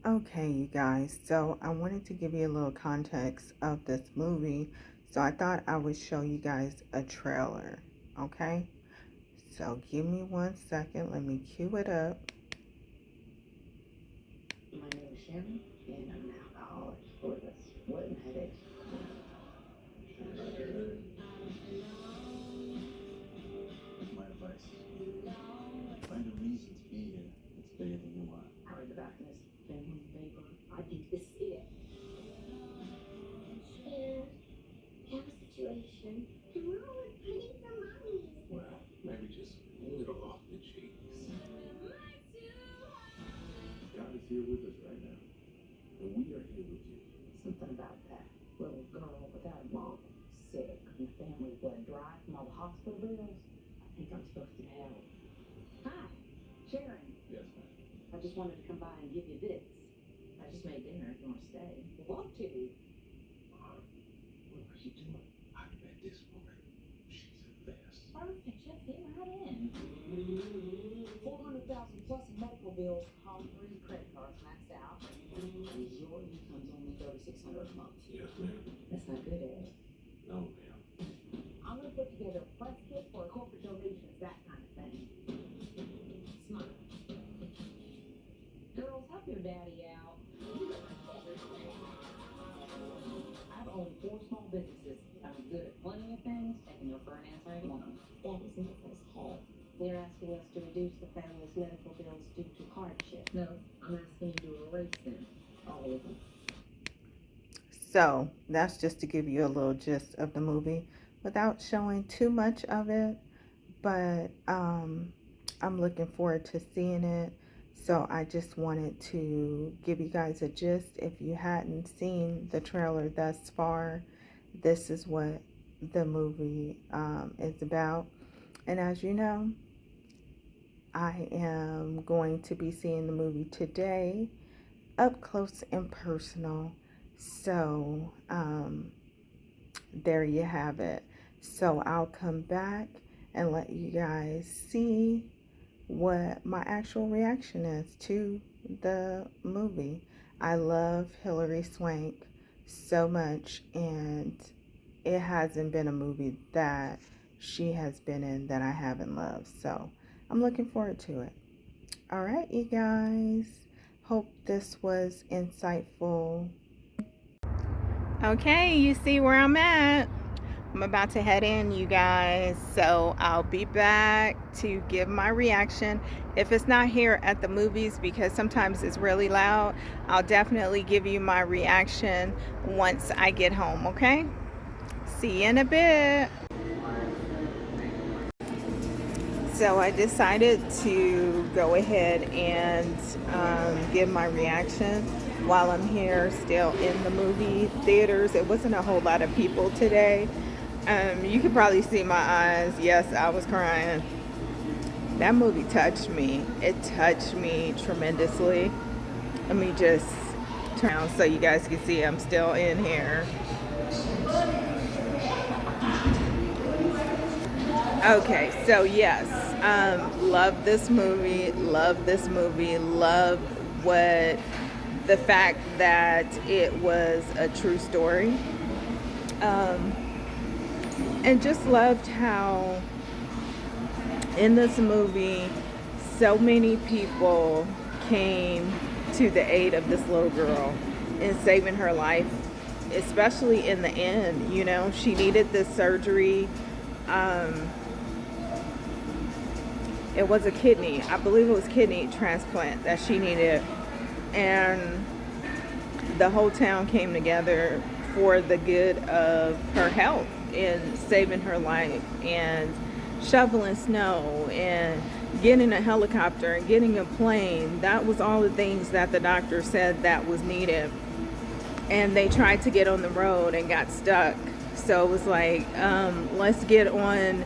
Okay, you guys, so I wanted to give you a little context of this movie. So I thought I would show you guys a trailer. Okay, so give me 1 second. Let me cue it up. My name is Sharon, and I'm an alcoholic with a splitting headache. My advice: find a reason to be here that's bigger than you are. I read about this family paper. I think this is it. And have a situation. And we're all putting for mommy. Well, maybe just a little off the cheeks. God is here with us right now, and we are here with you. Something about that little girl without a mom, sick, and family blood dry from all the hospital bills. I think I'm supposed to help. Hi, Sharon. Yes, ma'am. I just wanted to come by and give you this. I just made dinner if you want to stay. Love to. Mom, what are you doing? I met this woman. She's a mess. Perfect. Just fit right in. 400,000 plus in medical bills, home 3 credit cards maxed out. Your income's only 3,600 a month. Yes, ma'am. That's not good, Ed. No, ma'am. I'm gonna put together a press kit for a corporate donations, that kind of thing. Smart. Girls, help your daddy out. I've owned 4 small businesses. I'm good at plenty of things. I can go for an answer at one. Daddy's not as head. They're asking us to reduce the family's medical bills due to hardship. No, I'm asking you to erase them. All of them. So that's just to give you a little gist of the movie without showing too much of it. But I'm looking forward to seeing it. So I just wanted to give you guys a gist. If you hadn't seen the trailer thus far, this is what the movie is about. And as you know, I am going to be seeing the movie today up close and personal. So there you have it. So I'll come back and let you guys see what my actual reaction is to the movie. I love Hilary Swank so much, and it hasn't been a movie that she has been in that I haven't loved. So I'm looking forward to it. All right, you guys. Hope this was insightful. Okay, you see where I'm at. I'm about to head in, you guys, so I'll be back to give my reaction. If it's not here at the movies, because sometimes it's really loud, I'll definitely give you my reaction once I get home, okay? See you in a bit. So I decided to go ahead and give my reaction while I'm here still in the movie theaters. It wasn't a whole lot of people today. You can probably see my eyes. Yes, I was crying. That movie touched me. It touched me tremendously. Let me just turn around so you guys can see I'm still in here. Okay, so yes, love this movie. Love this movie. Love what the fact that it was a true story. And just loved how in this movie so many people came to the aid of this little girl in saving her life, especially in the end. You know, she needed this surgery. It was a kidney, I believe it was kidney transplant that she needed, and the whole town came together for the good of her health in saving her life, and shoveling snow and getting a helicopter and getting a plane. That was all the things that the doctor said that was needed. And they tried to get on the road and got stuck. So it was like, let's get on,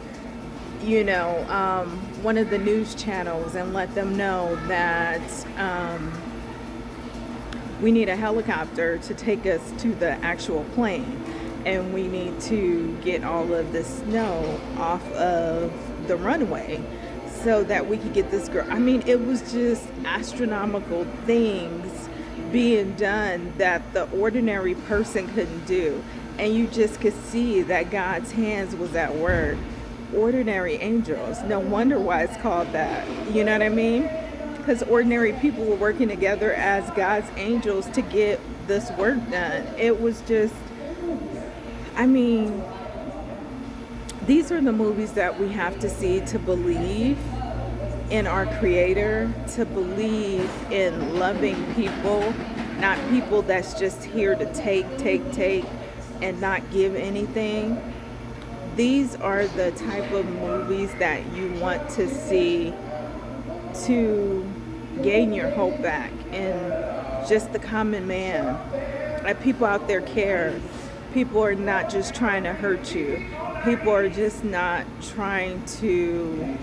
one of the news channels and let them know that we need a helicopter to take us to the actual plane, and we need to get all of the snow off of the runway so that we could get this girl. I mean, it was just astronomical things being done that the ordinary person couldn't do. And you just could see that God's hands was at work. Ordinary angels. No wonder why it's called that. You know what I mean? Because ordinary people were working together as God's angels to get this work done. It was just, I mean, these are the movies that we have to see to believe in our Creator, to believe in loving people, not people that's just here to take, and not give anything. These are the type of movies that you want to see to gain your hope back and just the common man. That people out there care. People are not just trying to hurt you. People are just not trying to,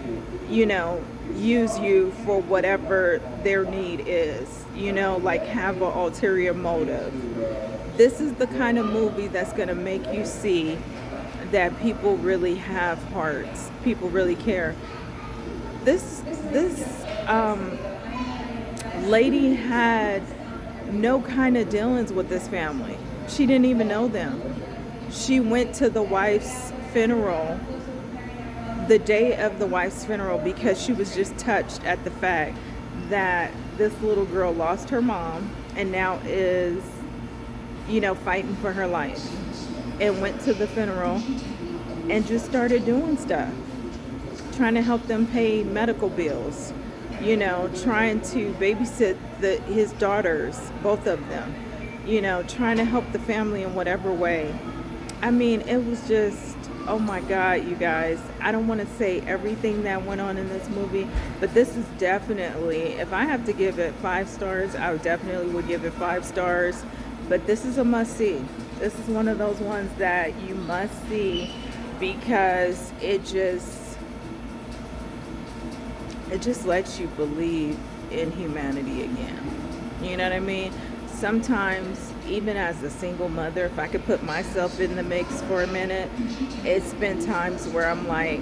use you for whatever their need is, like have an ulterior motive. This is the kind of movie that's going to make you see that people really have hearts. People really care. This lady had no kind of dealings with this family. She didn't even know them. She went to the wife's funeral, the day of the wife's funeral, because she was just touched at the fact that this little girl lost her mom and now is, fighting for her life. And went to the funeral and just started doing stuff, trying to help them pay medical bills, trying to babysit his daughters, both of them, trying to help the family in whatever way. I mean, it was just, oh my God, you guys. I don't want to say everything that went on in this movie, but this is definitely, if I have to give it 5 stars, I definitely would give it 5 stars. But this is a must-see. This is one of those ones that you must see because it just lets you believe in humanity again. You know what I mean? Sometimes, even as a single mother, if I could put myself in the mix for a minute, it's been times where I'm like,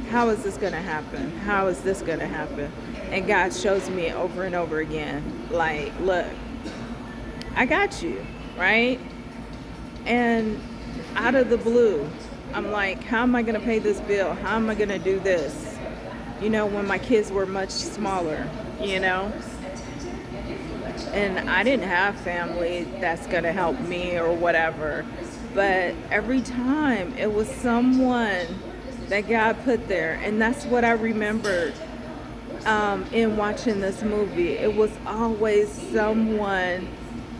how is this going to happen? How is this going to happen? And God shows me over and over again, like, look, I got you, right? And out of the blue, I'm like, how am I going to pay this bill? How am I going to do this? When my kids were much smaller, and I didn't have family that's going to help me or whatever. But every time it was someone that God put there. And that's what I remembered in watching this movie. It was always someone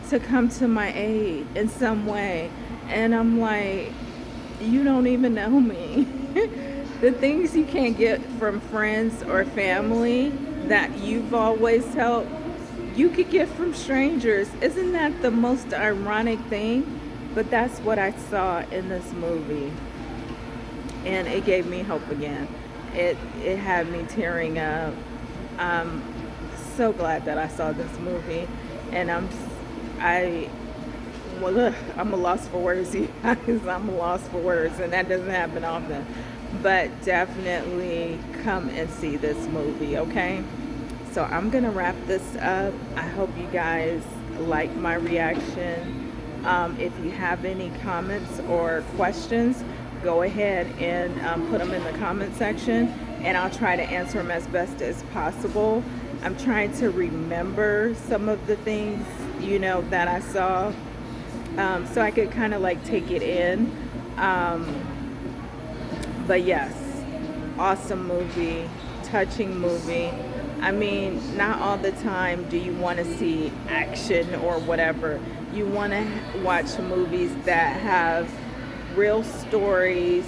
to come to my aid in some way. And I'm like, you don't even know me. The things you can't get from friends or family that you've always helped, you could get from strangers. Isn't that the most ironic thing? But that's what I saw in this movie. And it gave me hope again. It had me tearing up. I'm so glad that I saw this movie. And I'm a loss for words, you guys. I'm a loss for words, and that doesn't happen often. But definitely come and see this movie, okay? So I'm gonna wrap this up. I hope you guys like my reaction. If you have any comments or questions, go ahead and put them in the comment section, and I'll try to answer them as best as possible. I'm trying to remember some of the things, that I saw, so I could kind of like take it in. But yes, awesome movie, touching movie. I mean, not all the time do you want to see action or whatever. You want to watch movies that have real stories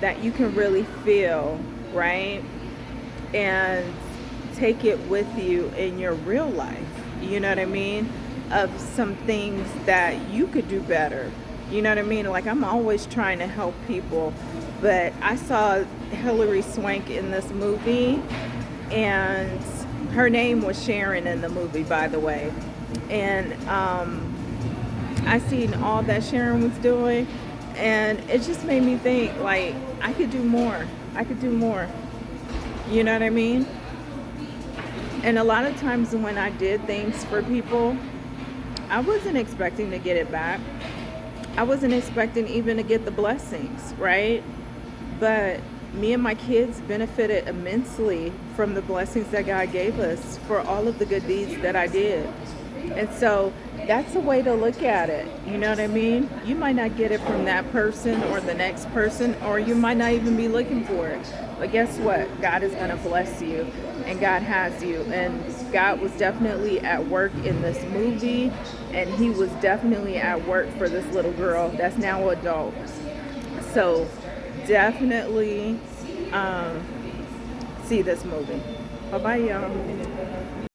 that you can really feel, right? And take it with you in your real life, you know what I mean? Of some things that you could do better. You know what I mean? Like, I'm always trying to help people, but I saw Hilary Swank in this movie, and her name was Sharon in the movie, by the way. And I seen all that Sharon was doing, and it just made me think, like, I could do more. I could do more. You know what I mean? And a lot of times when I did things for people, I wasn't expecting to get it back. I wasn't expecting even to get the blessings, right? But me and my kids benefited immensely from the blessings that God gave us for all of the good deeds that I did. And so that's a way to look at it. You know what I mean? You might not get it from that person or the next person, or you might not even be looking for it. But guess what? God is going to bless you, and God has you. And God was definitely at work in this movie, and He was definitely at work for this little girl that's now adult. So definitely see this movie. Bye bye, y'all.